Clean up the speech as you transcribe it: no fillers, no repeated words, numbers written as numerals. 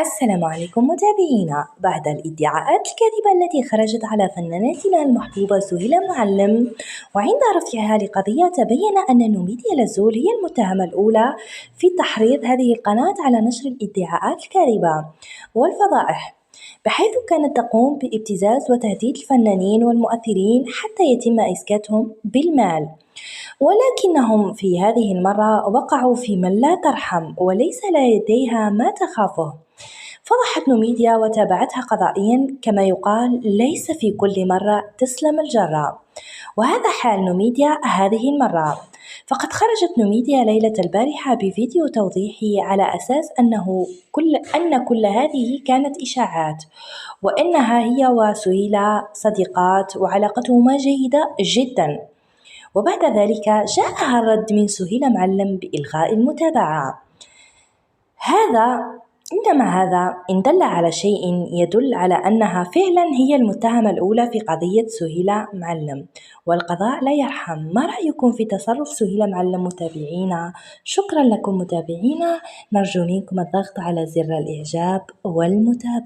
السلام عليكم متابعينا. بعد الادعاءات الكاذبة التي خرجت على فنانتنا المحبوبة سهيلة معلم، وعند رفعها لقضية تبين أن نوميديا لزول هي المتهمة الأولى في تحريض هذه القناة على نشر الادعاءات الكاذبة والفضائح، بحيث كانت تقوم بابتزاز وتهديد الفنانين والمؤثرين حتى يتم إسكاتهم بالمال. ولكنهم في هذه المرة وقعوا في من لا ترحم وليس لديها ما تخافه. فضحت نوميديا وتابعتها قضائيا، كما يقال ليس في كل مرة تسلم الجرة، وهذا حال نوميديا هذه المرة. فقد خرجت نوميديا ليلة البارحة بفيديو توضيحي على أساس أن كل هذه كانت إشاعات، وأنها هي وسهيلة صديقات وعلاقتهما جيدة جدا. وبعد ذلك جاءها الرد من سهيلة معلم بإلغاء المتابعة. هذا إن دل على شيء يدل على أنها فعلا هي المتهمة الأولى في قضية سهيلة معلم، والقضاء لا يرحم. ما رأيكم في تصرف سهيلة معلم متابعينا؟ شكرا لكم متابعينا، نرجو منكم الضغط على زر الإعجاب والمتابعة.